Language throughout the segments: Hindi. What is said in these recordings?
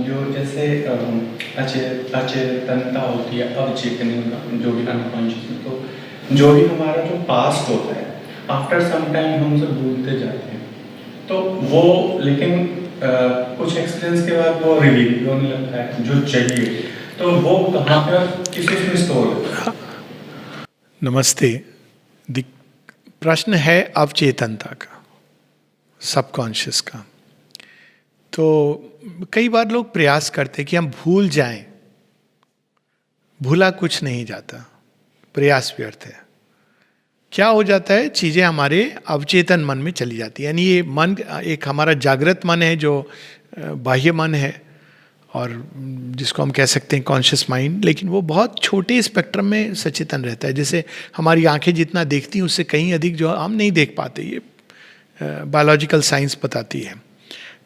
जो जैसे अचेतनता होती है, अवचेतन का जो भी अनकॉन्शियस, तो जो भी हमारा जो पास्ट होता है आफ्टर सम टाइम हम सब भूलते जाते हैं, तो वो लेकिन कुछ एक्सपीरियंस के बाद वो रिवील भी होने लगता है जो चाहिए, तो वो कहाँ पे और किस उसमें स्टोर होता है। नमस्ते। प्रश्न है अवचेतनता का, सबकॉन्शियस का। तो कई बार लोग प्रयास करते हैं कि हम भूल जाएं। भूला कुछ नहीं जाता, प्रयास व्यर्थ है। क्या हो जाता है, चीजें हमारे अवचेतन मन में चली जाती है। यानी ये मन एक हमारा जागृत मन है जो बाह्य मन है, और जिसको हम कह सकते हैं कॉन्शियस माइंड, लेकिन वो बहुत छोटे स्पेक्ट्रम में सचेतन रहता है। जैसे हमारी आंखें जितना देखती हैं उससे कहीं अधिक जो हम नहीं देख पाते, ये बायोलॉजिकल साइंस बताती है।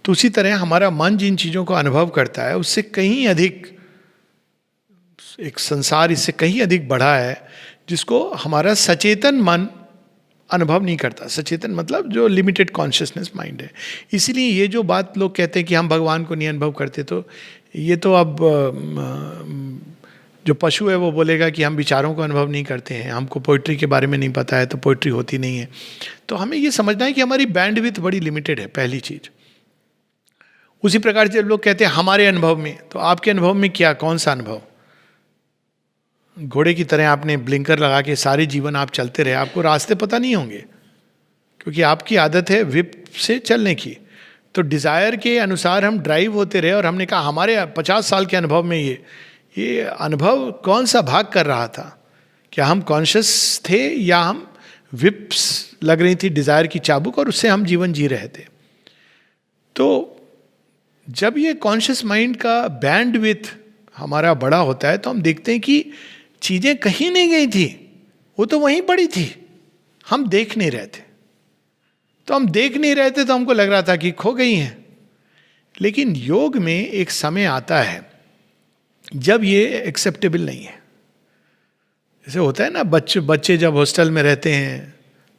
तो उसी तरह हमारा मन जिन चीज़ों को अनुभव करता है उससे कहीं अधिक, एक संसार इससे कहीं अधिक बड़ा है जिसको हमारा सचेतन मन अनुभव नहीं करता। सचेतन मतलब जो लिमिटेड कॉन्शियसनेस माइंड है। इसीलिए ये जो बात लोग कहते हैं कि हम भगवान को नहीं अनुभव करते, तो ये तो अब जो पशु है वो बोलेगा कि हम विचारों को अनुभव नहीं करते हैं, हमको पोइट्री के बारे में नहीं पता है तो पोइट्री होती नहीं है। तो हमें ये समझना है कि हमारी बैंडविड्थ बड़ी लिमिटेड है, पहली चीज। उसी प्रकार से लोग कहते हैं हमारे अनुभव में, तो आपके अनुभव में क्या, कौन सा अनुभव? घोड़े की तरह आपने ब्लिंकर लगा के सारे जीवन आप चलते रहे, आपको रास्ते पता नहीं होंगे, क्योंकि आपकी आदत है विप से चलने की। तो डिजायर के अनुसार हम ड्राइव होते रहे, और हमने कहा हमारे 50 साल के अनुभव में ये अनुभव कौन सा भाग कर रहा था? क्या हम कॉन्शियस थे या हम विप्स लग रही थी डिजायर की चाबुक, और उससे हम जीवन जी रहे थे? तो जब ये कॉन्शियस माइंड का बैंडविड्थ हमारा बड़ा होता है तो हम देखते हैं कि चीजें कहीं नहीं गई थी, वो तो वहीं पड़ी थी, हम देख नहीं रहे थे। तो हम देख नहीं रहे थे तो हमको लग रहा था कि खो गई हैं। लेकिन योग में एक समय आता है जब ये एक्सेप्टेबल नहीं है। जैसे होता है ना, बच्चे जब हॉस्टल में रहते हैं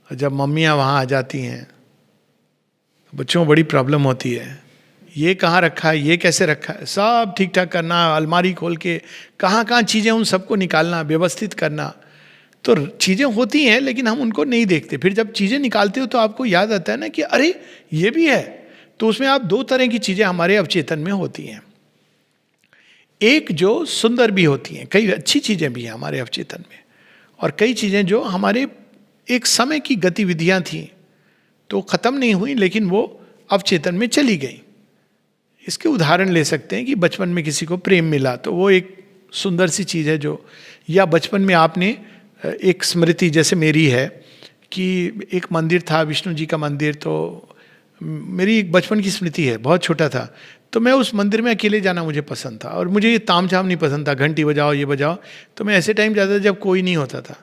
और जब मम्मियाँ वहाँ आ जाती हैं तो बच्चों को बड़ी प्रॉब्लम होती है, ये कहाँ रखा है, ये कैसे रखा है, सब ठीक ठाक करना, अलमारी खोल के कहाँ कहाँ चीज़ें उन सबको निकालना, व्यवस्थित करना। तो चीज़ें होती हैं लेकिन हम उनको नहीं देखते। फिर जब चीज़ें निकालते हो तो आपको याद आता है ना कि अरे ये भी है। तो उसमें आप दो तरह की चीज़ें हमारे अवचेतन में होती हैं। एक जो सुंदर भी होती हैं, कई अच्छी चीज़ें भी हैं हमारे अवचेतन में, और कई चीज़ें जो हमारे एक समय की गतिविधियाँ थीं तो ख़त्म नहीं हुई लेकिन वो अवचेतन में चली गई। इसके उदाहरण ले सकते हैं कि बचपन में किसी को प्रेम मिला तो वो एक सुंदर सी चीज़ है जो, या बचपन में आपने एक स्मृति जैसे मेरी है कि एक मंदिर था, विष्णु जी का मंदिर, तो मेरी एक बचपन की स्मृति है। बहुत छोटा था तो मैं उस मंदिर में अकेले जाना मुझे पसंद था, और मुझे ये ताम झाम नहीं पसंद था, घंटी बजाओ ये बजाओ। तो मैं ऐसे टाइम जाता था जब कोई नहीं होता था।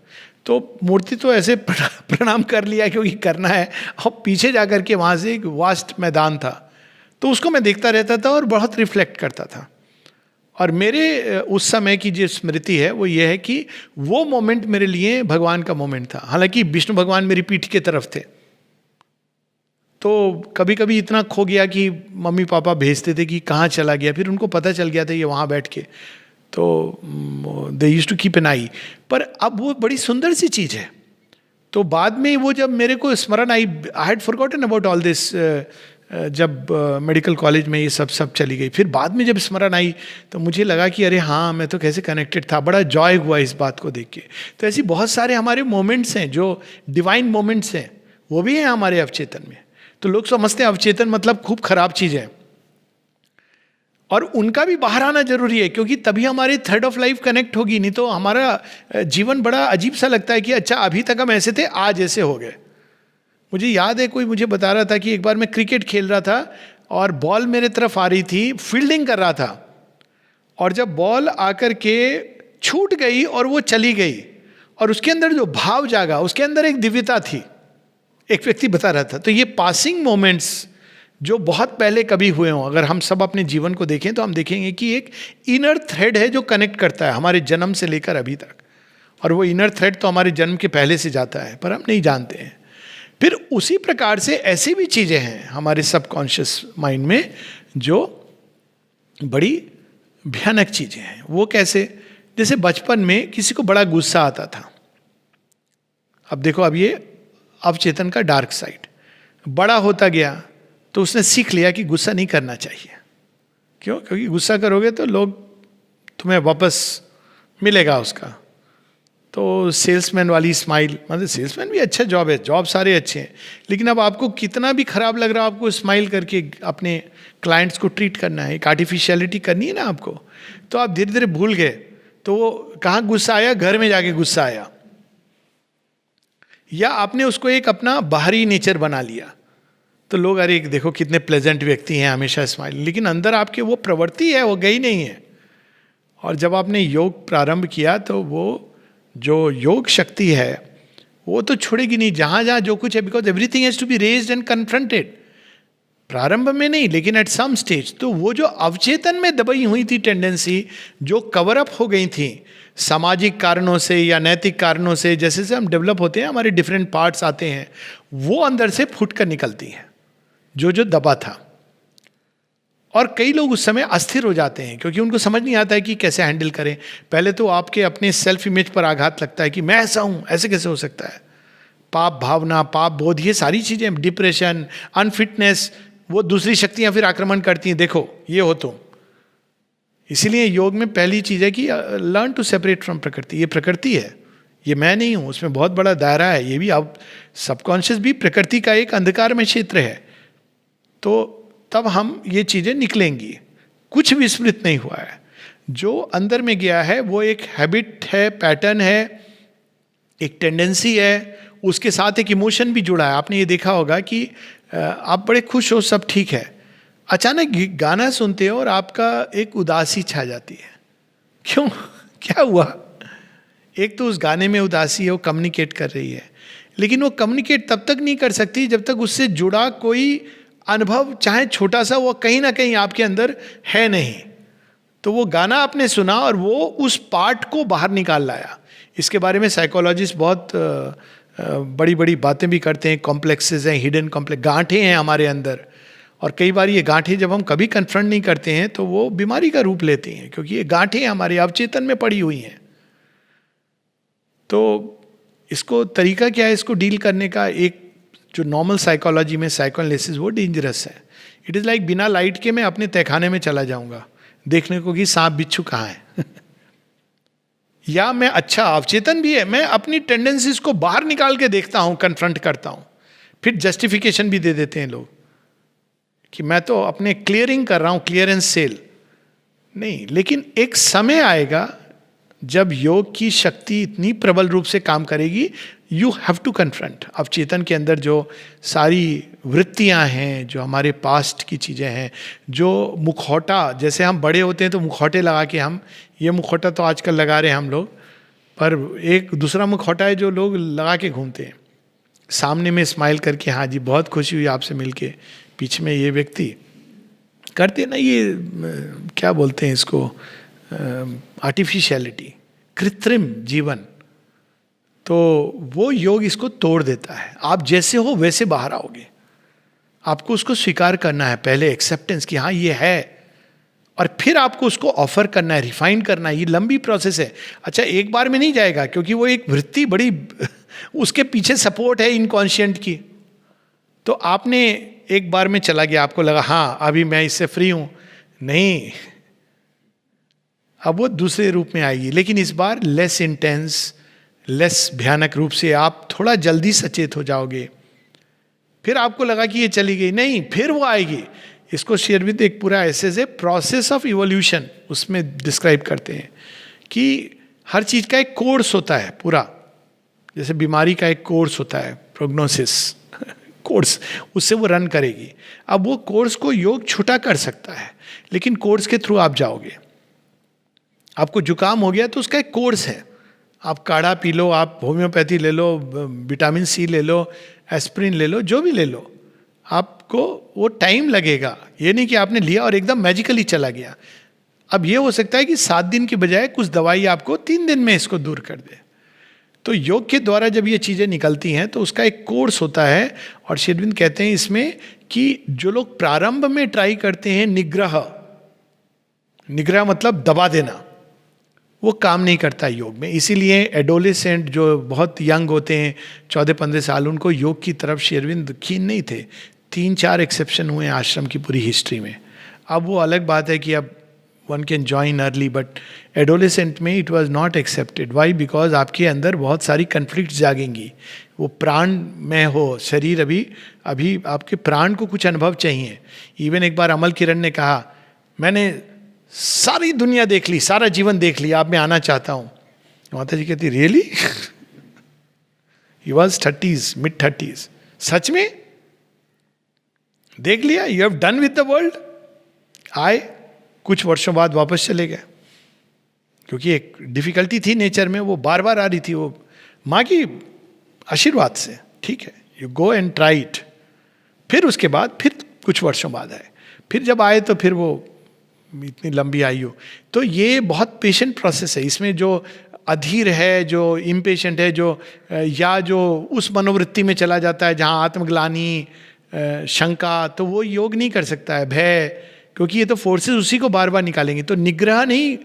तो मूर्ति तो ऐसे प्रणाम कर लिया क्योंकि करना है, और पीछे जा कर के वहाँ से एक वास्ट मैदान था, तो उसको मैं देखता रहता था और बहुत रिफ्लेक्ट करता था। और मेरे उस समय की जो स्मृति है वो ये है कि वो मोमेंट मेरे लिए भगवान का मोमेंट था। हालांकि विष्णु भगवान मेरी पीठ के तरफ थे, तो कभी कभी इतना खो गया कि मम्मी पापा भेजते थे कि कहाँ चला गया, फिर उनको पता चल गया था ये वहाँ बैठ के, तो they used to keep an eye. पर अब वो बड़ी सुंदर सी चीज़ है। तो बाद में वो जब मेरे को स्मरण आई, I had forgotten about all this, जब मेडिकल कॉलेज में ये सब चली गई, फिर बाद में जब स्मरण आई तो मुझे लगा कि अरे हाँ, मैं तो कैसे कनेक्टेड था। बड़ा जॉय हुआ इस बात को देख के। तो ऐसी बहुत सारे हमारे मोमेंट्स हैं जो डिवाइन मोमेंट्स हैं, वो भी हैं हमारे अवचेतन में। तो लोग समझते हैं अवचेतन मतलब खूब खराब चीज़ है, और उनका भी बाहर आना जरूरी है, क्योंकि तभी हमारी थ्रेड ऑफ लाइफ कनेक्ट होगी। नहीं तो हमारा जीवन बड़ा अजीब सा लगता है कि अच्छा अभी तक हम ऐसे थे, आज ऐसे हो गए। मुझे याद है, कोई मुझे बता रहा था कि एक बार मैं क्रिकेट खेल रहा था और बॉल मेरे तरफ आ रही थी, फील्डिंग कर रहा था, और जब बॉल आकर के छूट गई और वो चली गई, और उसके अंदर जो भाव जागा, उसके अंदर एक दिव्यता थी, एक व्यक्ति बता रहा था। तो ये पासिंग मोमेंट्स जो बहुत पहले कभी हुए हों, अगर हम सब अपने जीवन को देखें तो हम देखेंगे कि एक इनर थ्रेड है जो कनेक्ट करता है हमारे जन्म से लेकर अभी तक। और वो इनर थ्रेड तो हमारे जन्म के पहले से जाता है, पर हम नहीं जानते हैं। फिर उसी प्रकार से ऐसी भी चीज़ें हैं हमारे सबकॉन्शियस माइंड में जो बड़ी भयानक चीजें हैं। वो कैसे? जैसे बचपन में किसी को बड़ा गुस्सा आता था, अब देखो अब ये अवचेतन का डार्क साइड। बड़ा होता गया तो उसने सीख लिया कि गुस्सा नहीं करना चाहिए। क्यों? क्योंकि गुस्सा करोगे तो लोग तुम्हें वापस मिलेगा उसका। तो सेल्समैन वाली स्माइल, मतलब सेल्समैन भी अच्छा जॉब है, जॉब सारे अच्छे हैं, लेकिन अब आपको कितना भी खराब लग रहा है, आपको स्माइल करके अपने क्लाइंट्स को ट्रीट करना है, एक आर्टिफिशियलिटी करनी है ना आपको। तो आप धीरे धीरे भूल गए। तो वो कहाँ गुस्सा आया? घर में जाके गुस्सा आया। या आपने उसको एक अपना बाहरी नेचर बना लिया, तो लोग अरे देखो कितने प्लेजेंट व्यक्ति हैं, हमेशा स्माइल, लेकिन अंदर आपके वो प्रवृत्ति है, वो गई नहीं है। और जब आपने योग प्रारंभ किया तो वो जो योग शक्ति है वो तो छोड़ेगी नहीं जहां जहां जो कुछ है, because everything has to be raised and confronted. प्रारंभ में नहीं, लेकिन एट सम स्टेज। तो वो जो अवचेतन में दबाई हुई थी टेंडेंसी, जो कवर अप हो गई थी सामाजिक कारणों से या नैतिक कारणों से, जैसे जैसे हम डेवलप होते हैं हमारे डिफरेंट पार्ट्स आते हैं, वो अंदर से फूट कर निकलती हैं, जो जो दबा था। और कई लोग उस समय अस्थिर हो जाते हैं क्योंकि उनको समझ नहीं आता है कि कैसे हैंडल करें। पहले तो आपके अपने सेल्फ इमेज पर आघात लगता है कि मैं ऐसा हूं, ऐसे कैसे हो सकता है। पाप भावना, पाप बोध, ये सारी चीजें, डिप्रेशन, अनफिटनेस, वो दूसरी शक्तियां फिर आक्रमण करती हैं, देखो ये हो तुम। इसीलिए योग में पहली चीज है कि लर्न टू सेपरेट फ्रॉम प्रकृति। ये प्रकृति है, ये मैं नहीं हूं, उसमें बहुत बड़ा दायरा है। ये भी अब सबकॉन्शियस भी प्रकृति का एक अंधकार में क्षेत्र है। तो तब हम ये चीजें निकलेंगी। कुछ विस्मृत नहीं हुआ है, जो अंदर में गया है वो एक हैबिट है, पैटर्न है, एक टेंडेंसी है, उसके साथ एक इमोशन भी जुड़ा है। आपने ये देखा होगा कि आप बड़े खुश हो, सब ठीक है, अचानक गाना सुनते हो और आपका एक उदासी छा जाती है। क्यों? क्या हुआ? एक तो उस गाने में उदासी है, वो कम्युनिकेट कर रही है, लेकिन वो कम्युनिकेट तब तक नहीं कर सकती जब तक उससे जुड़ा कोई अनुभव, चाहे छोटा सा, वो कहीं ना कहीं आपके अंदर है नहीं। तो वो गाना आपने सुना और वो उस पार्ट को बाहर निकाल लाया। इसके बारे में साइकोलॉजिस्ट बहुत बड़ी बड़ी बातें भी करते हैं। कॉम्प्लेक्सेस हैं, हिडन कॉम्प्लेक्स, गांठें हैं हमारे अंदर, और कई बार ये गांठें जब हम कभी कन्फ्रंट नहीं करते हैं तो वो बीमारी का रूप लेती हैं, क्योंकि ये गांठें हमारे अवचेतन में पड़ी हुई हैं। तो इसको तरीका क्या है इसको डील करने का? एक जो नॉर्मल साइकोलॉजी में साइकोएनालिसिस, वो डेंजरस है। इट इज़ लाइक बिना लाइट के मैं अपने तहखाने में चला जाऊंगा देखने को कि सांप बिच्छू कहाँ है या मैं, अच्छा अवचेतन भी है, मैं अपनी टेंडेंसीज को बाहर निकाल के देखता हूं, कन्फ्रंट करता हूं। फिर जस्टिफिकेशन भी दे देते हैं लोग कि मैं तो अपने क्लियरिंग कर रहा हूं, क्लियरेंस सेल नहीं। लेकिन एक समय आएगा जब योग की शक्ति इतनी प्रबल रूप से काम करेगी, यू हैव टू कन्फ्रंट। अवचेतन के अंदर जो सारी वृत्तियां हैं, जो हमारे पास्ट की चीज़ें हैं, जो मुखौटा, जैसे हम बड़े होते हैं तो मुखौटे लगा के, हम ये मुखौटा तो आजकल लगा रहे हैं हम लोग, पर एक दूसरा मुखौटा है जो लोग लगा के घूमते हैं सामने में, स्माइल करके, हाँ जी बहुत खुशी हुई आपसे मिलके, पीछे में ये व्यक्ति करते ना, ये क्या बोलते हैं इसको, आर्टिफिशियलिटी, कृत्रिम जीवन। तो वो योग इसको तोड़ देता है। आप जैसे हो वैसे बाहर आओगे। आपको उसको स्वीकार करना है, पहले एक्सेप्टेंस कि हाँ ये है, और फिर आपको उसको ऑफर करना है, रिफाइन करना है। ये लंबी प्रोसेस है। अच्छा एक बार में नहीं जाएगा, क्योंकि वो एक वृत्ति बड़ी उसके पीछे सपोर्ट है इनकॉन्शियंट की। तो आपने एक बार में चला गया, आपको लगा हाँ अभी मैं इससे फ्री हूं, नहीं, अब वो दूसरे रूप में आएगी, लेकिन इस बार लेस इंटेंस, लेस भयानक रूप से। आप थोड़ा जल्दी सचेत हो जाओगे। फिर आपको लगा कि ये चली गई, नहीं, फिर वो आएगी। इसको श्री अरविंद एक पूरा ऐसे से प्रोसेस ऑफ इवोल्यूशन उसमें डिस्क्राइब करते हैं कि हर चीज का एक कोर्स होता है पूरा। जैसे बीमारी का एक कोर्स होता है, प्रोग्नोसिस कोर्स, उससे वो रन करेगी। अब वो कोर्स को योग छोटा कर सकता है, लेकिन कोर्स के थ्रू आप जाओगे। आपको जुकाम हो गया तो उसका एक कोर्स है, आप काढ़ा पी लो, आप होम्योपैथी ले लो, विटामिन सी ले लो, एस्प्रिन ले लो, जो भी ले लो, आपको वो टाइम लगेगा। ये नहीं कि आपने लिया और एकदम मैजिकली चला गया। अब ये हो सकता है कि 7 दिन की बजाय कुछ दवाई आपको 3 दिन में इसको दूर कर दे। तो योग के द्वारा जब ये चीज़ें निकलती हैं तो उसका एक कोर्स होता है। और श्री अरविंद कहते हैं इसमें कि जो लोग प्रारंभ में ट्राई करते हैं निग्रह, निग्रह मतलब दबा देना, वो काम नहीं करता योग में। इसीलिए एडोलेसेंट जो बहुत यंग होते हैं 14-15 साल, उनको योग की तरफ श्री अरविंद खीन नहीं थे। 3-4 एक्सेप्शन हुए आश्रम की पूरी हिस्ट्री में। अब वो अलग बात है कि अब one can join early, but adolescent में it was not accepted. Why? Because आपके अंदर बहुत सारी कन्फ्लिक्ट जागेंगी। वो प्राण में हो, शरीर अभी अभी आपके प्राण को कुछ अनुभव चाहिए। इवन एक बार अमल किरण ने कहा, मैंने सारी दुनिया देख ली, सारा जीवन देख लिया, अब मैं आना चाहता हूं। माता जी कहती really? He was 30s, mid-30s। सच में देख लिया? You have done with the world? आए, कुछ वर्षों बाद वापस चले गए, क्योंकि एक डिफिकल्टी थी नेचर में, वो बार बार आ रही थी, वो माँ की आशीर्वाद से। ठीक है, you go and try it. फिर उसके बाद फिर कुछ वर्षों बाद आए, फिर जब आए तो फिर वो इतनी लंबी आयु। तो ये बहुत पेशेंट प्रोसेस है। इसमें जो अधीर है, जो इम्पेशेंट है, जो या जो उस मनोवृत्ति में चला जाता है जहाँ आत्मग्लानि, शंका, तो वो योग नहीं कर सकता है। भय, क्योंकि ये तो फोर्सेस उसी को बार बार निकालेंगे। तो निग्रह नहीं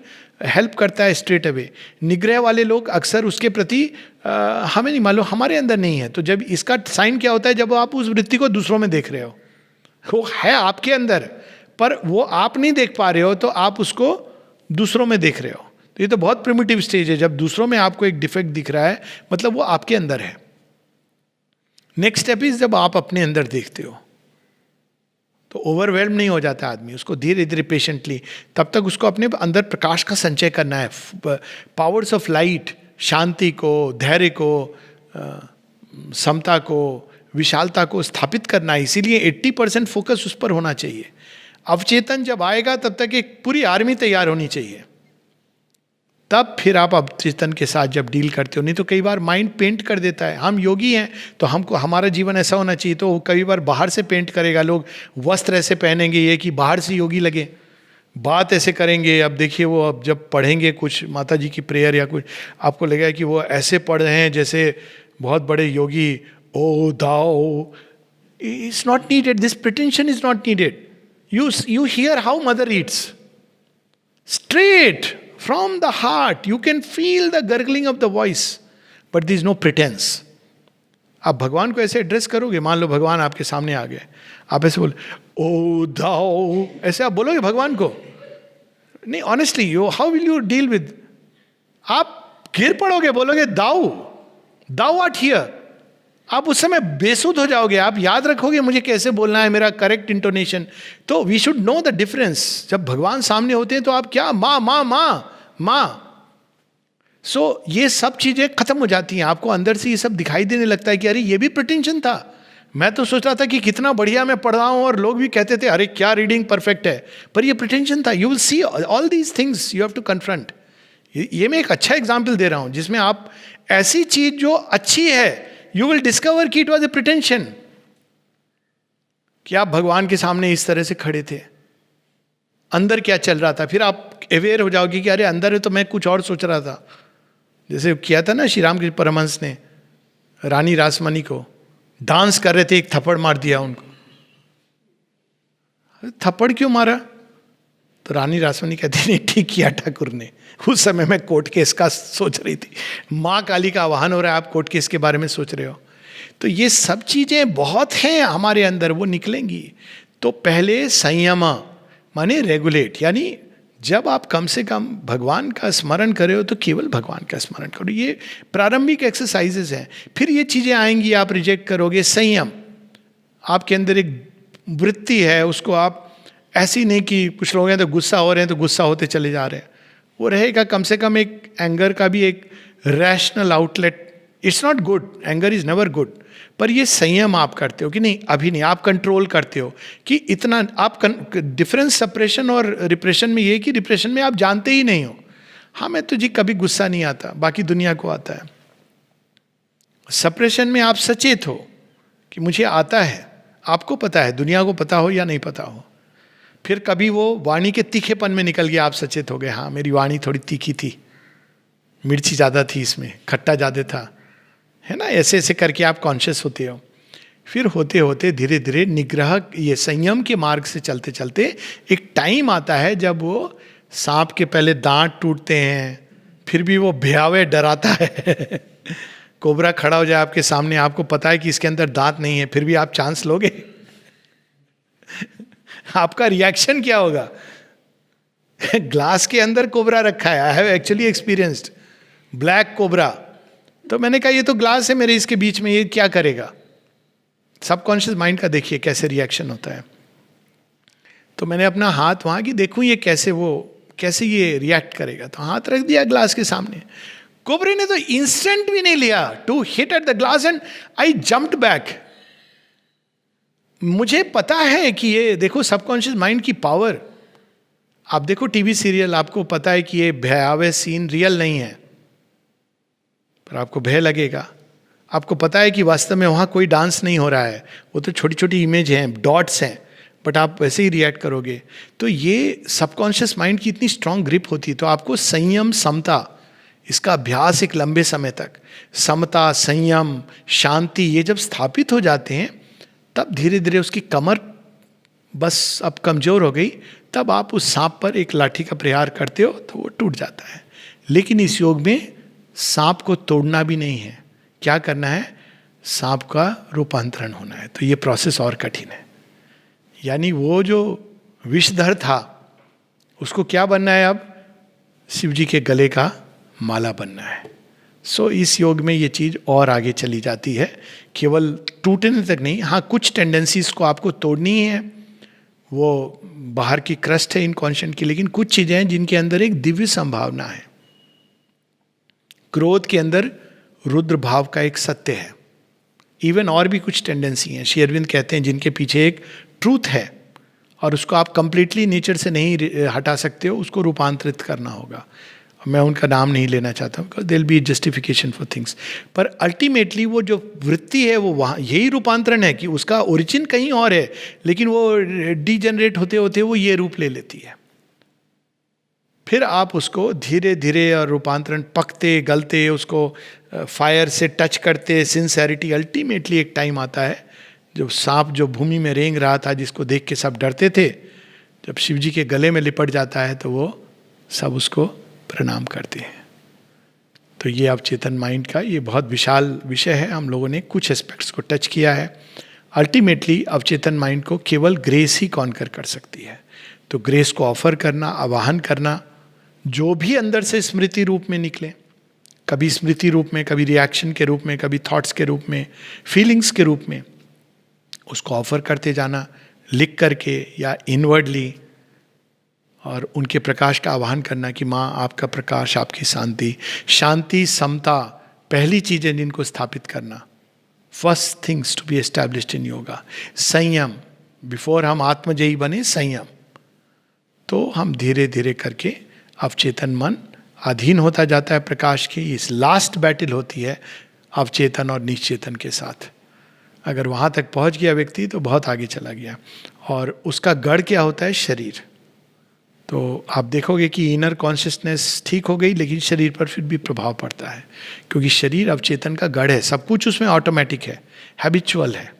हेल्प करता है स्ट्रेट अवे। निग्रह वाले लोग अक्सर उसके प्रति हमें नहीं मालूम, हमारे अंदर नहीं है। तो जब इसका साइन क्या होता है, जब आप उस वृत्ति को दूसरों में देख रहे हो, वो है आपके अंदर पर वो आप नहीं देख पा रहे हो, तो आप उसको दूसरों में देख रहे हो। तो ये तो बहुत प्रिमिटिव स्टेज है। जब दूसरों में आपको एक डिफेक्ट दिख रहा है, मतलब वो आपके अंदर है। नेक्स्ट स्टेप इज जब आप अपने अंदर देखते हो, तो ओवरवेल्म नहीं हो जाता आदमी, उसको धीरे धीरे पेशेंटली, तब तक उसको अपने अंदर प्रकाश का संचय करना है, पावर्स ऑफ लाइट, शांति को, धैर्य को, समता को, विशालता को स्थापित करना है। इसीलिए 80% फोकस उस पर होना चाहिए। अवचेतन जब आएगा तब तक एक पूरी आर्मी तैयार होनी चाहिए, तब फिर आप अवचेतन के साथ जब डील करते हो। नहीं तो कई बार माइंड पेंट कर देता है, हम योगी हैं तो हमको हमारा जीवन ऐसा होना चाहिए, तो कई बार बाहर से पेंट करेगा। लोग वस्त्र ऐसे पहनेंगे ये कि बाहर से योगी लगे, बात ऐसे करेंगे। अब देखिए वो अब जब पढ़ेंगे कुछ माता जी की प्रेयर या कुछ, आपको लगेगा कि वो ऐसे पढ़ रहे हैं जैसे बहुत बड़े योगी। ओ दाओ, it's not needed, this pretension is not needed. You hear how mother eats. Straight from the heart. You can feel the gurgling of the voice. But there is no pretense. आप भगवान को ऐसे एड्रेस करोगे, मान लो भगवान आपके सामने आ गए, आप ऐसे बोले ओ दाओ, ऐसे आप बोलोगे भगवान को? नहीं, honestly how will you deal with? आप गिर पड़ोगे, बोलोगे दाऊ, दाऊ आर्ट हियर। आप उस समय बेसुध हो जाओगे। आप याद रखोगे मुझे कैसे बोलना है, मेरा करेक्ट इंटोनेशन। तो we should know the difference. जब भगवान सामने होते हैं तो आप क्या माँ माँ माँ माँ। सो ये सब चीजें खत्म हो जाती हैं। आपको अंदर से ये सब दिखाई देने लगता है कि अरे ये भी प्रिटेंशन था। मैं तो सोच रहा था कि कितना बढ़िया मैं पढ़ रहा हूँ, और लोग भी कहते थे अरे क्या रीडिंग परफेक्ट है, पर ये प्रिटेंशन था। You will see all these things, you have to confront. ये मैं एक अच्छा एग्जाम्पल दे रहा हूँ जिसमें आप ऐसी चीज जो अच्छी है, यू विल डिस्कवर कि इट वॉज ए प्रिटेंशन। कि आप भगवान के सामने इस तरह से खड़े थे, अंदर क्या चल रहा था, फिर आप अवेयर हो जाओगे कि अरे अंदर है तो मैं कुछ और सोच रहा था। जैसे किया था ना श्री रामकृष्ण परमहंस ने रानी रासमणी को, डांस कर रहे थे, एक थप्पड़ मार दिया उनको। थप्पड़ क्यों मारा? तो रानी रासमणी कहती नहीं, ठीक किया ठाकुर ने। उस समय मैं कोर्ट केस का सोच रही थी। माँ काली का आवाहन हो रहा है, आप कोर्ट केस के बारे में सोच रहे हो। तो ये सब चीजें बहुत हैं हमारे अंदर, वो निकलेंगी। तो पहले संयम माने रेगुलेट, यानी जब आप कम से कम भगवान का स्मरण कर रहे हो तो केवल भगवान का स्मरण करो। ये प्रारंभिक एक्सरसाइजेस हैं। फिर ये चीजें आएंगी, आप रिजेक्ट करोगे। संयम, आपके अंदर एक वृत्ति है, उसको आप ऐसी नहीं कि कुछ लोग हैं तो गुस्सा हो रहे हैं तो गुस्सा होते चले जा रहे हैं, वो रहेगा। कम से कम एक एंगर का भी एक rational outlet. It's not good, anger is never good, पर ये संयम आप करते हो कि नहीं अभी नहीं, आप कंट्रोल करते हो कि इतना। आप डिफरेंस सप्रेशन और रिप्रेशन में ये कि रिप्रेशन में आप जानते ही नहीं हो। हाँ मैं तो जी कभी गुस्सा नहीं आता, बाकी दुनिया को आता है। सप्रेशन में आप सचेत हो कि मुझे आता है, आपको पता है, दुनिया को पता हो या नहीं पता हो। फिर कभी वो वाणी के तीखेपन में निकल गया, आप सचेत हो गए, हाँ मेरी वाणी थोड़ी तीखी थी, मिर्ची ज़्यादा थी इसमें, खट्टा ज़्यादा था, है ना। ऐसे ऐसे करके आप कॉन्शियस होते हो। फिर होते होते धीरे धीरे निग्रह, ये संयम के मार्ग से चलते चलते एक टाइम आता है जब वो सांप के पहले दांत टूटते हैं, फिर भी वो भयावह डराता है। कोबरा खड़ा हो जाए आपके सामने, आपको पता है कि इसके अंदर दांत नहीं है, फिर भी आप चांस लोगे? आपका रिएक्शन क्या होगा? ग्लास के अंदर कोबरा रखा है, I have actually experienced black cobra. तो मैंने कहा ये तो ग्लास है मेरे इसके बीच में, ये क्या करेगा? सबकॉन्शियस माइंड का देखिए कैसे रिएक्शन होता है। तो मैंने अपना हाथ वहां कि देखूं ये कैसे ये रिएक्ट करेगा, तो हाथ रख दिया ग्लास के सामने। कोबरे ने तो इंस्टेंट भी नहीं लिया to hit at the glass and I jumped back. मुझे पता है कि ये देखो सबकॉन्शियस माइंड की पावर। आप देखो टीवी सीरियल, आपको पता है कि ये भयावह सीन रियल नहीं है, पर आपको भय लगेगा। आपको पता है कि वास्तव में वहां कोई डांस नहीं हो रहा है, वो तो छोटी छोटी इमेज हैं, डॉट्स हैं, बट आप वैसे ही रिएक्ट करोगे। तो ये सबकॉन्शियस माइंड की इतनी स्ट्रांग ग्रिप होती है। तो आपको संयम, समता, इसका अभ्यास एक लंबे समय तक, समता, संयम, शांति, ये जब स्थापित हो जाते हैं तब धीरे धीरे उसकी कमर बस अब कमजोर हो गई, तब आप उस सांप पर एक लाठी का प्रहार करते हो तो वो टूट जाता है। लेकिन इस योग में सांप को तोड़ना भी नहीं है, क्या करना है? सांप का रूपांतरण होना है। तो ये प्रोसेस और कठिन है। यानी वो जो विषधर था उसको क्या बनना है? अब शिव जी के गले का माला बनना है। सो इस योग में ये चीज और आगे चली जाती है, केवल टूटने तक नहीं। हाँ, कुछ टेंडेंसीज को आपको तोड़नी है, वो बाहर की क्रस्ट है इनकॉन्शियंट की, लेकिन कुछ चीजें हैं जिनके अंदर एक दिव्य संभावना है। क्रोध के अंदर रुद्र भाव का एक सत्य है। इवन और भी कुछ टेंडेंसी हैं, श्री अरविंद कहते हैं, जिनके पीछे एक ट्रूथ है और उसको आप कंप्लीटली नेचर से नहीं हटा सकते हो, उसको रूपांतरित करना होगा। मैं उनका नाम नहीं लेना चाहता हूँ, there be justification for things, पर अल्टीमेटली वो जो वृत्ति है वो वहाँ यही रूपांतरण है कि उसका ओरिजिन कहीं और है, लेकिन वो डीजनरेट होते होते वो ये रूप ले लेती है। फिर आप उसको धीरे धीरे और रूपांतरण पकते गलते, उसको फायर से टच करते, सिंसेरिटी, अल्टीमेटली एक टाइम आता है जब सांप जो भूमि में रेंग रहा था, जिसको देख के सब डरते थे, जब शिव जी के गले में लिपट जाता है तो वो सब उसको प्रणाम करते हैं। तो ये अवचेतन माइंड का ये बहुत विशाल विषय है। हम लोगों ने कुछ एस्पेक्ट्स को टच किया है। अल्टीमेटली अवचेतन माइंड को केवल ग्रेस ही कॉन्कर कर सकती है। तो ग्रेस को ऑफर करना, आवाहन करना, जो भी अंदर से स्मृति रूप में निकले, कभी स्मृति रूप में, कभी रिएक्शन के रूप में, कभी थॉट्स के रूप में, फीलिंग्स के रूप में, उसको ऑफर करते जाना, लिख करके या इनवर्डली, और उनके प्रकाश का आवाहन करना कि माँ आपका प्रकाश, आपकी शांति। शांति, समता पहली चीज़ें जिनको स्थापित करना, first things to be established in yoga. संयम, बिफोर हम आत्मजयी बने, संयम। तो हम धीरे धीरे करके अवचेतन मन अधीन होता जाता है प्रकाश की। इस लास्ट बैटल होती है अवचेतन और निश्चेतन के साथ। अगर वहाँ तक पहुँच गया व्यक्ति तो बहुत आगे चला गया। और उसका गढ़ क्या होता है? शरीर। तो आप देखोगे कि इनर कॉन्शियसनेस ठीक हो गई, लेकिन शरीर पर फिर भी प्रभाव पड़ता है, क्योंकि शरीर अवचेतन का गढ़ है। सब कुछ उसमें ऑटोमेटिक है, हैबिचुअल है।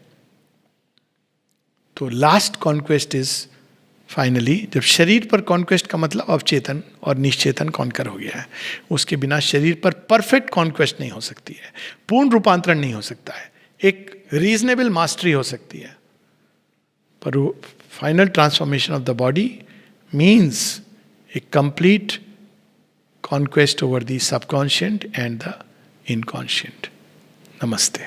तो लास्ट कॉन्क्वेस्ट इज फाइनली, जब शरीर पर कॉन्क्वेस्ट का मतलब अवचेतन और निश्चेतन कॉन्कर हो गया है। उसके बिना शरीर पर परफेक्ट कॉन्क्वेस्ट नहीं हो सकती है, पूर्ण रूपांतरण नहीं हो सकता है। एक रीजनेबल मास्टरी हो सकती है, पर final transformation of the body means a complete conquest over the subconscious and the inconscient. Namaste.